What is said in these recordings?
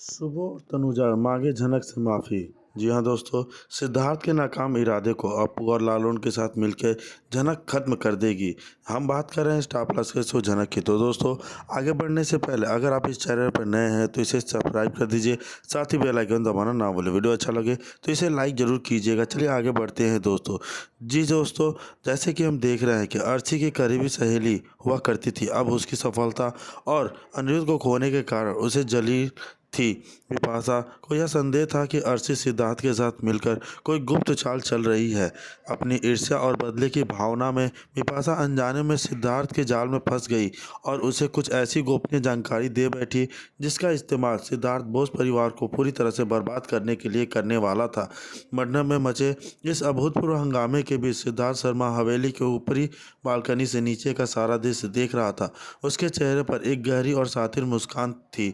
सुबह और तनुजा मांगे झनक से माफ़ी। जी हाँ दोस्तों, सिद्धार्थ के नाकाम इरादे को अप्पू और लालून के साथ मिलकर झनक खत्म कर देगी। हम बात कर रहे हैं स्टार प्लस के शो झनक की। तो दोस्तों, आगे बढ़ने से पहले अगर आप इस चैनल पर नए हैं तो इसे सब्सक्राइब कर दीजिए, साथ ही बेल आइकन दबाना ना भूलें। वीडियो अच्छा लगे तो इसे लाइक ज़रूर कीजिएगा। चलिए आगे बढ़ते हैं दोस्तों। जी दोस्तों, जैसे कि हम देख रहे हैं कि अर्शी की करीबी सहेली हुआ करती थी, अब उसकी सफलता और अनिरुद्ध को खोने के कारण उसे जली थी। बिपाशा को यह संदेह था कि अर्शी सिद्धार्थ के साथ मिलकर कोई गुप्त चाल चल रही है। अपनी ईर्ष्या और बदले की भावना में बिपाशा अनजाने में सिद्धार्थ के जाल में फंस गई और उसे कुछ ऐसी गोपनीय जानकारी दे बैठी जिसका इस्तेमाल सिद्धार्थ बोस परिवार को पूरी तरह से बर्बाद करने के लिए करने वाला था। मंडप में मचे इस अभूतपूर्व हंगामे के बीच सिद्धार्थ शर्मा हवेली के ऊपरी बालकनी से नीचे का सारा दृश्य देख रहा था। उसके चेहरे पर एक गहरी और सातिर मुस्कान थी।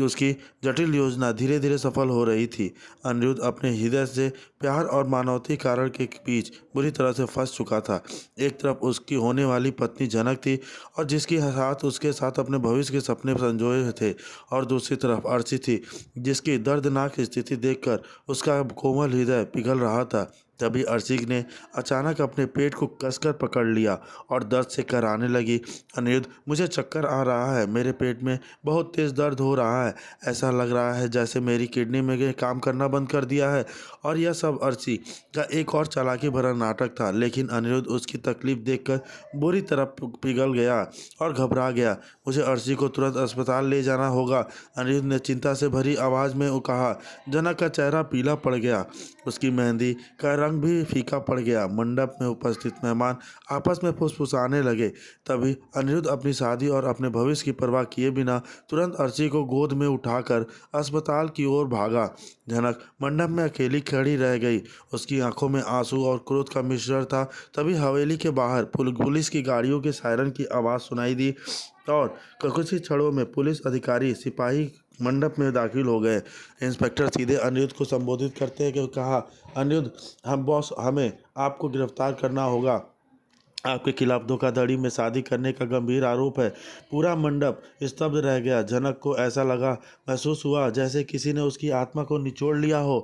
उसकी जटिल योजना धीरे धीरे सफल हो रही थी। अनिरुद्ध अपने हृदय से प्यार और मानवती कारण के बीच बुरी तरह से फंस चुका था। एक तरफ उसकी होने वाली पत्नी जनक थी और जिसके साथ उसके साथ अपने भविष्य के सपने संजोए थे, और दूसरी तरफ अर्शी थी जिसकी दर्दनाक स्थिति देखकर उसका कोमल हृदय पिघल रहा था। तभी अर्शी ने अचानक अपने पेट को कसकर पकड़ लिया और दर्द से कराहने लगी। अनिरुद्ध, मुझे चक्कर आ रहा है, मेरे पेट में बहुत तेज़ दर्द हो रहा है, ऐसा लग रहा है जैसे मेरी किडनी में काम करना बंद कर दिया है। और यह सब अर्शी का एक और चालाकी भरा नाटक था, लेकिन अनिरुद्ध उसकी तकलीफ देखकर बुरी तरह पिघल गया और घबरा गया। मुझे अर्शी को तुरंत अस्पताल ले जाना होगा, अनिरुद्ध ने चिंता से भरी आवाज़ में कहा। जनक का चेहरा पीला पड़ गया, उसकी मेहंदी का रंग भी फीका पड़ गया। मंडप में उपस्थित मेहमान आपस में फुसफुसाने लगे। तभी अनिरुद्ध अपनी शादी और अपने भविष्य की परवाह किए बिना तुरंत अर्शी को गोद में उठाकर अस्पताल की ओर भागा। झनक मंडप में अकेली खड़ी रह गई, उसकी आंखों में आंसू और क्रोध का मिश्रण था। तभी हवेली के बाहर पुलिस की गाड़ियों के सायरन की आवाज़ सुनाई दी और कुछ ही क्षणों में पुलिस अधिकारी सिपाही मंडप में दाखिल हो गए। इंस्पेक्टर सीधे अनिरुद्ध को संबोधित करते हुए कहा, अनिरुद्ध, हम बॉस, हमें आपको गिरफ्तार करना होगा। आपके खिलाफ धोखाधड़ी में शादी करने का गंभीर आरोप है। पूरा मंडप स्तब्ध रह गया। जनक को ऐसा महसूस हुआ जैसे किसी ने उसकी आत्मा को निचोड़ लिया हो,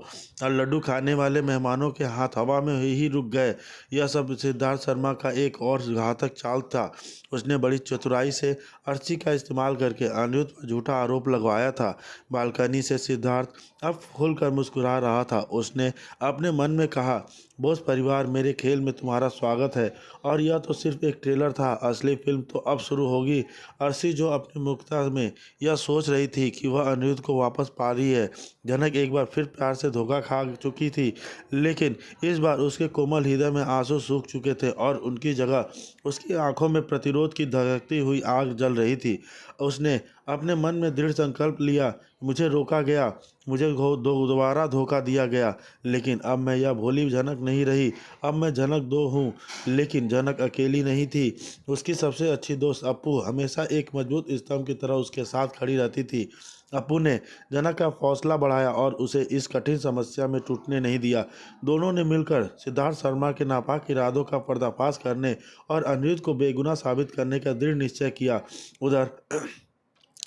और लड्डू खाने वाले मेहमानों के हाथ हवा में ही रुक गए। यह सब सिद्धार्थ शर्मा का एक और घातक चाल था। उसने बड़ी चतुराई से अर्शी का इस्तेमाल करके अनिरुद्ध पर झूठा आरोप लगवाया था। बालकनी से सिद्धार्थ अब खुलकर मुस्कुरा रहा था। उसने अपने मन में कहा, बोस परिवार, मेरे खेल में तुम्हारा स्वागत है, और यह तो सिर्फ एक ट्रेलर था, असली फिल्म तो अब शुरू होगी। अर्शी जो अपनी मुक्ता में यह सोच रही थी कि वह अनिरुद्ध को वापस पा रही है। जनक एक बार फिर प्यार से धोखा खा चुकी थी, लेकिन इस बार उसके कोमल हृदय में आंसू सूख चुके थे और उनकी जगह उसकी आंखों में प्रतिरोध की धधकती हुई आग जल रही थी। उसने अपने मन में दृढ़ संकल्प लिया, मुझे रोका गया, मुझे दोबारा धोखा दिया गया, लेकिन अब मैं यह भोली जनक नहीं रही। अब मैं जनक दो हूँ, लेकिन जनक अकेली नहीं थी। उसकी सबसे अच्छी दोस्त अप्पू हमेशा एक मजबूत स्तंभ की तरह उसके साथ खड़ी रहती थी। अप्पू ने जनक का हौसला बढ़ाया और उसे इस कठिन समस्या में टूटने नहीं दिया। दोनों ने मिलकर सिद्धार्थ शर्मा के नापाक इरादों का पर्दाफाश करने और अनिरुद्ध को बेगुनाह साबित करने का दृढ़ निश्चय किया। उधर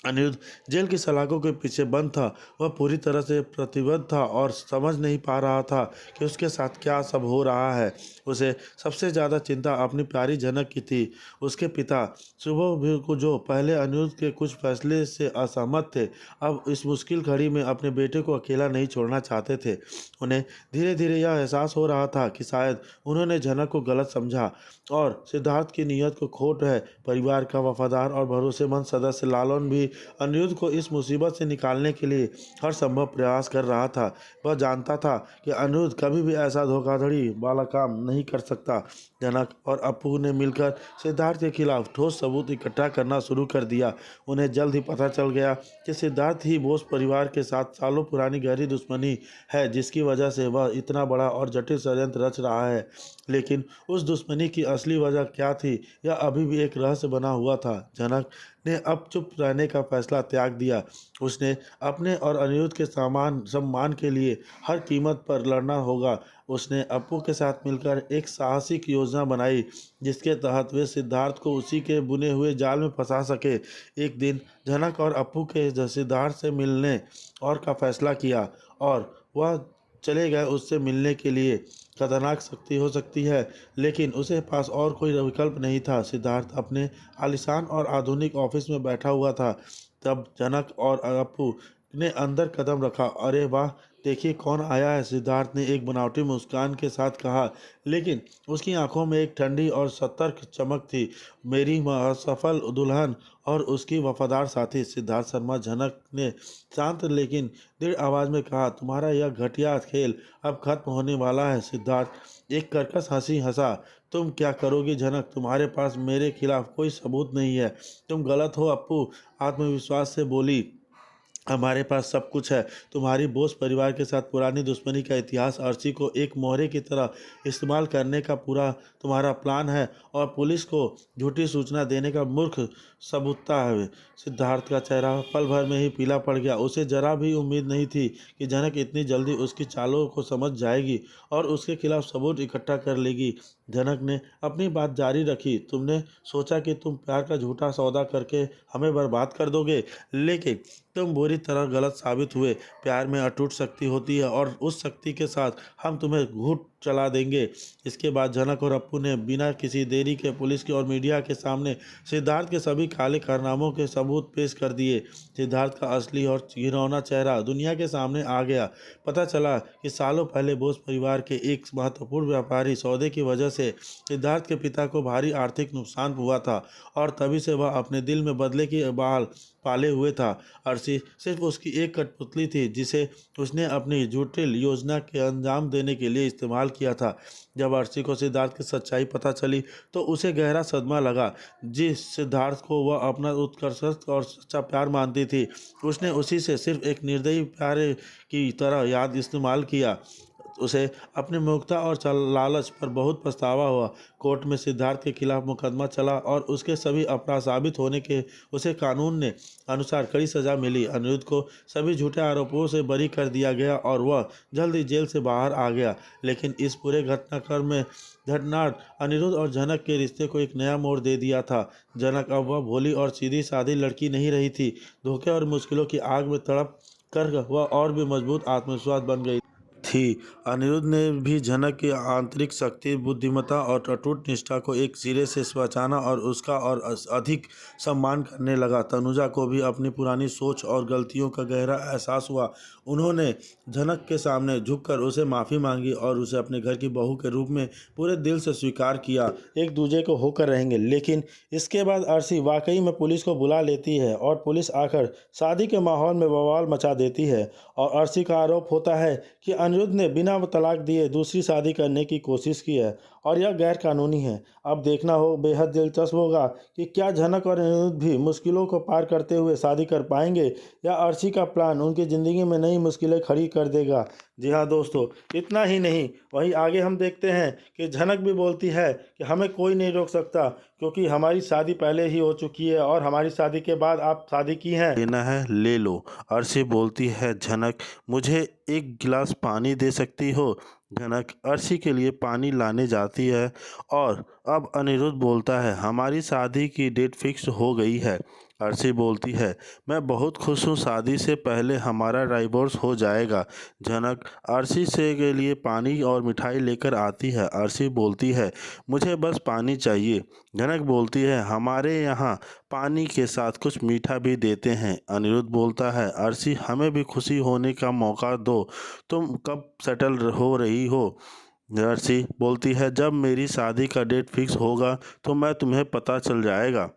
अनिरुद्ध जेल की सलाखों के पीछे बंद था। वह पूरी तरह से प्रतिबद्ध था और समझ नहीं पा रहा था कि उसके साथ क्या सब हो रहा है। उसे सबसे ज़्यादा चिंता अपनी प्यारी जनक की थी। उसके पिता सुबह भी को जो पहले अनिरुद्ध के कुछ फैसले से असहमत थे, अब इस मुश्किल घड़ी में अपने बेटे को अकेला नहीं छोड़ना चाहते थे। उन्हें धीरे धीरे यह एहसास हो रहा था कि शायद उन्होंने जनक को गलत समझा और सिद्धार्थ की नीयत को खोट है। परिवार का वफादार और भरोसेमंद सदस्य लालन भी अनिरुद्ध को इस मुसीबत से निकालने के लिए हर संभव प्रयास कर रहा था। वह जानता था कि अनिरुद्ध कभी भी ऐसा धोखाधड़ी वाला काम नहीं कर सकता। जनक और अप्पू ने मिलकर सिद्धार्थ के खिलाफ ठोस सबूत इकट्ठा करना शुरू कर दिया। उन्हें जल्द ही पता चल गया कि सिद्धार्थ ही बोस परिवार के साथ सालों पुरानी गहरी दुश्मनी है, जिसकी वजह से वह इतना बड़ा और जटिल षड्यंत्र रच रहा है। लेकिन उस दुश्मनी की असली वजह क्या थी, यह अभी भी एक रहस्य बना हुआ था। जनक ने अब चुप रहने का फैसला त्याग दिया। उसने अपने और अनिरुद्ध के सम्मान के लिए हर कीमत पर लड़ना होगा। उसने अपू के साथ मिलकर एक साहसिक योजना बनाई जिसके तहत वे सिद्धार्थ को उसी के बुने हुए जाल में फंसा सके। एक दिन जनक और अपू के सिद्धार्थ से मिलने और का फैसला किया और वह चले गए उससे मिलने के लिए। खतरनाक शक्ति हो सकती है, लेकिन उसके पास और कोई विकल्प नहीं था। सिद्धार्थ अपने आलीशान और आधुनिक ऑफिस में बैठा हुआ था। तब जनक और अपू ने अंदर कदम रखा। अरे वाह, देखिए कौन आया है, सिद्धार्थ ने एक बनावटी मुस्कान के साथ कहा, लेकिन उसकी आंखों में एक ठंडी और सतर्क चमक थी। मेरी सफल दुल्हन और उसकी वफादार साथी। सिद्धार्थ शर्मा, जनक ने शांत लेकिन दृढ़ आवाज में कहा, तुम्हारा यह घटिया खेल अब खत्म होने वाला है। सिद्धार्थ एक कर्कश हंसी हंसा। तुम क्या करोगे जनक? तुम्हारे पास मेरे खिलाफ कोई सबूत नहीं है। तुम गलत हो अप्पू, आत्मविश्वास से बोली। हमारे पास सब कुछ है। तुम्हारी बोस परिवार के साथ पुरानी दुश्मनी का इतिहास, अर्शी को एक मोहरे की तरह इस्तेमाल करने का पूरा तुम्हारा प्लान है और पुलिस को झूठी सूचना देने का मूर्ख सबूता है। सिद्धार्थ का चेहरा पल भर में ही पीला पड़ गया। उसे जरा भी उम्मीद नहीं थी कि जनक इतनी जल्दी उसकी चालों को समझ जाएगी और उसके खिलाफ सबूत इकट्ठा कर लेगी। जनक ने अपनी बात जारी रखी, तुमने सोचा कि तुम प्यार का झूठा सौदा करके हमें बर्बाद कर दोगे, लेकिन तुम बुरी तरह गलत साबित हुए। प्यार में अटूट शक्ति होती है और उस शक्ति के साथ हम तुम्हें घूट चला देंगे। इसके बाद जनक और अप्पू ने बिना किसी देरी के पुलिस की और मीडिया के सामने सिद्धार्थ के सभी काले कारनामों के सबूत पेश कर दिए। सिद्धार्थ का असली और घिनौना चेहरा दुनिया के सामने आ गया। पता चला कि सालों पहले बोस परिवार के एक महत्वपूर्ण व्यापारी सौदे की वजह से सिद्धार्थ के पिता को भारी आर्थिक नुकसान हुआ था और तभी से वह अपने दिल में बदले की बाल पाले हुए था। अर्शी सिर्फ उसकी एक कठपुतली थी जिसे उसने अपनी जटिल योजना के अंजाम देने के लिए इस्तेमाल किया था। जब अर्शी को सिद्धार्थ की सच्चाई पता चली तो उसे गहरा सदमा लगा। जिस सिद्धार्थ को वह अपना उत्कर्ष और सच्चा प्यार मानती थी, उसने उसी से सिर्फ एक निर्दयी प्यार की तरह याद इस्तेमाल किया। उसे अपनी मूर्खता और लालच पर बहुत पछतावा हुआ। कोर्ट में सिद्धार्थ के खिलाफ मुकदमा चला और उसके सभी अपराध साबित होने के उसे कानून ने अनुसार कड़ी सजा मिली। अनिरुद्ध को सभी झूठे आरोपों से बरी कर दिया गया और वह जल्द ही जेल से बाहर आ गया। लेकिन इस पूरे घटनाक्रम में घटनाट अनिरुद्ध और जनक के रिश्ते को एक नया मोड़ दे दिया था। जनक अब वह भोली और सीधी सादी लड़की नहीं रही थी। धोखे और मुश्किलों की आग में तड़प कर वह और भी मजबूत आत्मविश्वास बन गई थी। अनिरुद्ध ने भी जनक की आंतरिक शक्ति, बुद्धिमत्ता और अटूट निष्ठा को एक सिरे से पहचाना और उसका और अधिक सम्मान करने लगा। तनुजा को भी अपनी पुरानी सोच और गलतियों का गहरा एहसास हुआ। उन्होंने जनक के सामने झुककर उसे माफ़ी मांगी और उसे अपने घर की बहू के रूप में पूरे दिल से स्वीकार किया। एक दूसरे को होकर रहेंगे। लेकिन इसके बाद अर्शी वाकई में पुलिस को बुला लेती है और पुलिस आकर शादी के माहौल में बवाल मचा देती है और अर्शी का आरोप होता है कि अनिरुद्ध ने बिना तलाक दिए दूसरी शादी करने की कोशिश की है और यह गैर कानूनी है। अब देखना हो बेहद दिलचस्प होगा कि क्या जनक और अनिरुद्ध भी मुश्किलों को पार करते हुए शादी कर पाएंगे या अर्शी का प्लान उनकी ज़िंदगी में नई मुश्किलें खड़ी कर देगा। जी हाँ दोस्तों, इतना ही नहीं, वहीं आगे हम देखते हैं कि जनक भी बोलती है कि हमें कोई नहीं रोक सकता क्योंकि हमारी शादी पहले ही हो चुकी है और हमारी शादी के बाद आप शादी की हैं। लेना है ले लो। अर्शी बोलती है, जनक मुझे एक गिलास पानी दे सकती हो? जनक अर्शी के लिए पानी लाने जाती है और अब अनिरुद्ध बोलता है, हमारी शादी की डेट फिक्स हो गई है। अर्शी बोलती है, मैं बहुत खुश हूँ, शादी से पहले हमारा डाइवोर्स हो जाएगा। जनक अर्शी से के लिए पानी और मिठाई लेकर आती है। अर्शी बोलती है, मुझे बस पानी चाहिए। जनक बोलती है, हमारे यहाँ पानी के साथ कुछ मीठा भी देते हैं। अनिरुद्ध बोलता है, अर्शी हमें भी खुशी होने का मौका दो, तुम कब सेटल हो रही हो? अर्शी बोलती है, जब मेरी शादी का डेट फिक्स होगा तो मैं तुम्हें पता चल जाएगा।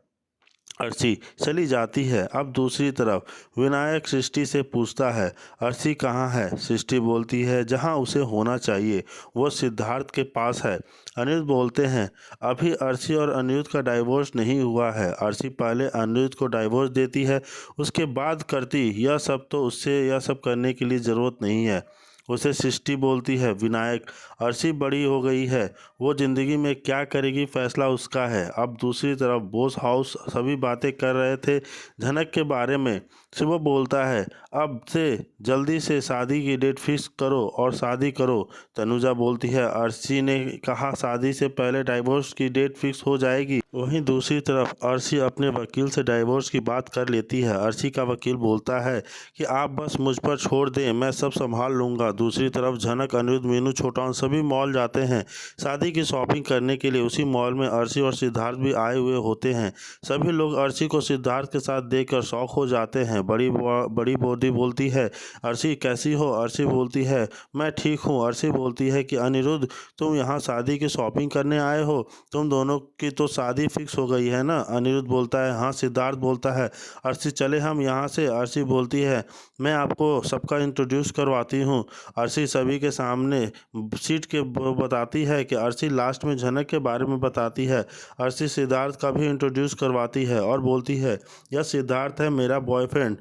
अर्शी चली जाती है। अब दूसरी तरफ विनायक सृष्टि से पूछता है, अर्शी कहाँ है? सृष्टि बोलती है, जहाँ उसे होना चाहिए, वो सिद्धार्थ के पास है। अनिरुद्ध बोलते हैं, अभी अर्शी और अनिरुद्ध का डाइवोर्स नहीं हुआ है। अर्शी पहले अनिरुद्ध को डाइवोर्स देती है, उसके बाद करती। यह सब तो उससे यह सब करने के लिए ज़रूरत नहीं है। उसे सृष्टि बोलती है विनायक, अर्शी बड़ी हो गई है, वो ज़िंदगी में क्या करेगी फैसला उसका है। अब दूसरी तरफ बोस हाउस सभी बातें कर रहे थे झनक के बारे में। शिव बोलता है अब से जल्दी से शादी की डेट फिक्स करो और शादी करो। तनुजा बोलती है अर्शी ने कहा शादी से पहले डाइवोर्स की डेट फिक्स हो जाएगी। वहीं दूसरी तरफ अर्शी अपने वकील से डाइवोर्स की बात कर लेती है। अर्शी का वकील बोलता है कि आप बस मुझ पर छोड़ दें, मैं सब संभाल लूँगा। दूसरी तरफ झनक, अनिरुद्ध, मीनू, छोटान सभी मॉल जाते हैं शादी की शॉपिंग करने के लिए। उसी मॉल में अर्शी और सिद्धार्थ भी आए हुए होते हैं। सभी लोग अर्शी को सिद्धार्थ के साथ देखकर शौक हो जाते हैं। बड़ी बॉडी बोलती है अर्शी कैसी हो? अर्शी बोलती है मैं ठीक हूँ। अर्शी बोलती है कि अनिरुद्ध तुम यहाँ शादी की शॉपिंग करने आए हो, तुम दोनों की तो शादी फिक्स हो गई है ना? अनिरुद्ध बोलता है हाँ। सिद्धार्थ बोलता है अर्शी चले हम यहाँ से। अर्शी बोलती है मैं आपको सबका इंट्रोड्यूस करवाती हूँ। अर्शी सभी के सामने सीट के बताती है कि अर्शी लास्ट में झनक के बारे में बताती है। अर्शी सिद्धार्थ का भी इंट्रोड्यूस करवाती है और बोलती है यह सिद्धार्थ है मेरा बॉयफ्रेंड।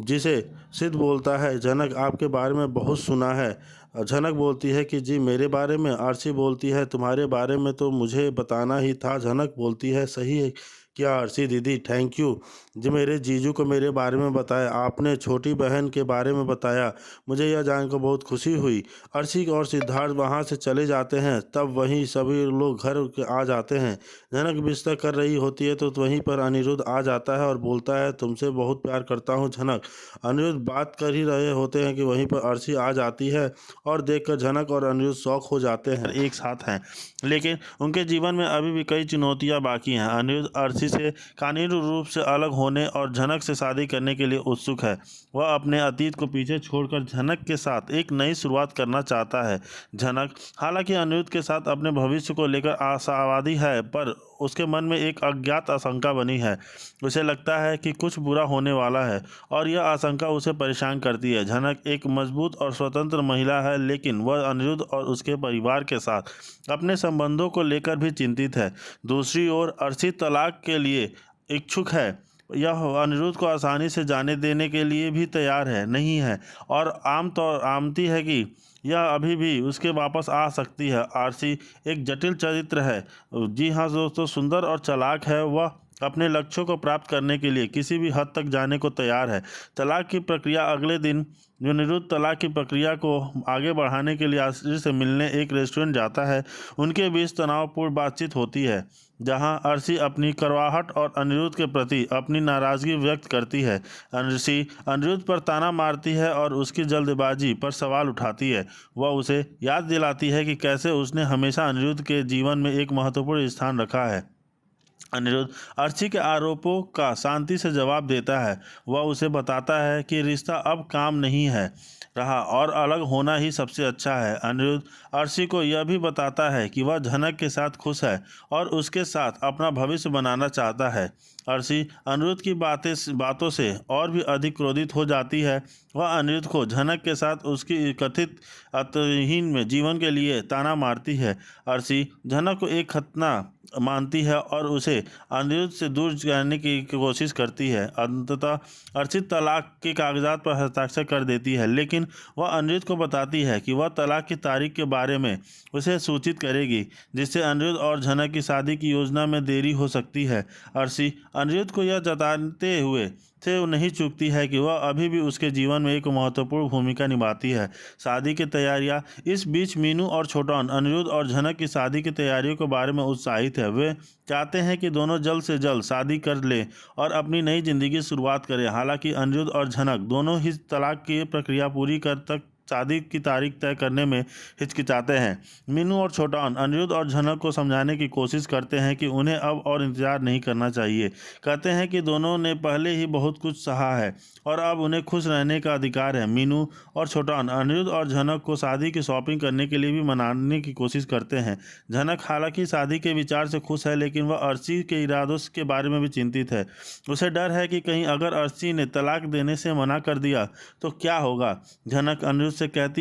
जिसे सिद्ध बोलता है झनक आपके बारे में बहुत सुना है। झनक बोलती है कि जी मेरे बारे में? अर्शी बोलती है तुम्हारे बारे में तो मुझे बताना ही था। झनक बोलती है सही है क्या अर्शी दीदी? थैंक यू जी मेरे जीजू को मेरे बारे में बताया, आपने छोटी बहन के बारे में बताया, मुझे यह जानकर बहुत खुशी हुई। अर्शी और सिद्धार्थ वहाँ से चले जाते हैं। तब वहीं सभी लोग घर के आ जाते हैं। झनक बिस्तर कर रही होती है तो वहीं पर अनिरुद्ध आ जाता है और बोलता है तुमसे बहुत प्यार करता हूँ झनक। अनिरुद्ध बात कर ही रहे होते हैं कि वहीं पर अर्शी आ जाती है और देखकर झनक और अनिरुद्ध शौक हो जाते हैं एक साथ हैं। लेकिन उनके जीवन में अभी भी कई चुनौतियां बाकी हैं। अनिरुद्ध अर्शी से कानूनी रूप से अलग होने और झनक से शादी करने के लिए उत्सुक है। वह अपने अतीत को पीछे छोड़कर झनक के साथ एक नई शुरुआत करना चाहता है। झनक हालांकि अनिरुद्ध के साथ अपने भविष्य को लेकर आशावादी है, पर उसके मन में एक अज्ञात आशंका बनी है। उसे लगता है कि कुछ बुरा होने वाला है और यह आशंका उसे परेशान करती है। झनक एक मजबूत और स्वतंत्र महिला है, लेकिन वह अनिरुद्ध और उसके परिवार के साथ अपने संबंधों को लेकर भी चिंतित है। दूसरी ओर अर्शी तलाक के लिए इच्छुक है। यह अनिरुद्ध को आसानी से जाने देने के लिए भी तैयार है नहीं है और आमती है कि यह अभी भी उसके वापस आ सकती है। आरसी एक जटिल चरित्र है। जी हाँ दोस्तों, सुंदर और चालाक है। वह अपने लक्ष्यों को प्राप्त करने के लिए किसी भी हद तक जाने को तैयार है। तलाक की प्रक्रिया अगले दिन अनिरुद्ध तलाक की प्रक्रिया को आगे बढ़ाने के लिए आरसी से मिलने एक रेस्टोरेंट जाता है। उनके बीच तनावपूर्ण बातचीत होती है, जहां अर्शी अपनी कड़वाहट और अनिरुद्ध के प्रति अपनी नाराज़गी व्यक्त करती है। अर्शी अनिरुद्ध पर ताना मारती है और उसकी जल्दबाजी पर सवाल उठाती है। वह उसे याद दिलाती है कि कैसे उसने हमेशा अनिरुद्ध के जीवन में एक महत्वपूर्ण स्थान रखा है। अनिरुद्ध अर्शी के आरोपों का शांति से जवाब देता है। वह उसे बताता है कि रिश्ता अब काम नहीं है रहा और अलग होना ही सबसे अच्छा है। अनिरुद्ध अर्शी को यह भी बताता है कि वह झनक के साथ खुश है और उसके साथ अपना भविष्य बनाना चाहता है। अर्शी अनिरुद्ध की बातों से और भी अधिक क्रोधित हो जाती है। वह अनिरुद्ध को झनक के साथ उसकी कथित अर्थहीन में जीवन के लिए ताना मारती है। अर्शी झनक को एक खतना मानती है और उसे अनिरुद्ध से दूर करने की कोशिश करती है। अंततः अर्शी तलाक के कागजात पर हस्ताक्षर कर देती है, लेकिन वह अनिरुद्ध को बताती है कि वह तलाक की तारीख के बारे में उसे सूचित करेगी, जिससे अनिरुद्ध और झनक की शादी की योजना में देरी हो सकती है। अर्शी अनिरुद्ध को यह जताते हुए से नहीं चूकती है कि वह अभी भी उसके जीवन में एक महत्वपूर्ण भूमिका निभाती है। शादी की तैयारियां इस बीच मीनू और छोटान अनिरुद्ध और झनक की शादी की तैयारियों के बारे में उत्साहित है। वे चाहते हैं कि दोनों जल्द से जल्द शादी कर लें और अपनी नई जिंदगी की शुरुआत करें। हालांकि अनिरुद्ध और झनक दोनों ही तलाक की प्रक्रिया पूरी कर तक शादी की तारीख तय करने में हिचकिचाते हैं। मीनू और छोटान अनिरुद्ध और झनक को समझाने की कोशिश करते हैं कि उन्हें अब और इंतजार नहीं करना चाहिए। कहते हैं कि दोनों ने पहले ही बहुत कुछ सहा है और अब उन्हें खुश रहने का अधिकार है। मीनू और छोटान अनिरुद्ध और झनक को शादी की शॉपिंग करने के लिए भी मनाने की कोशिश करते हैं। झनक हालांकि शादी के विचार से खुश है, लेकिन वह अर्शी के इरादों के बारे में भी चिंतित है। उसे डर है कि कहीं अगर अर्शी ने तलाक देने से मना कर दिया तो क्या होगा। झनक अनिरुद्ध से कहती है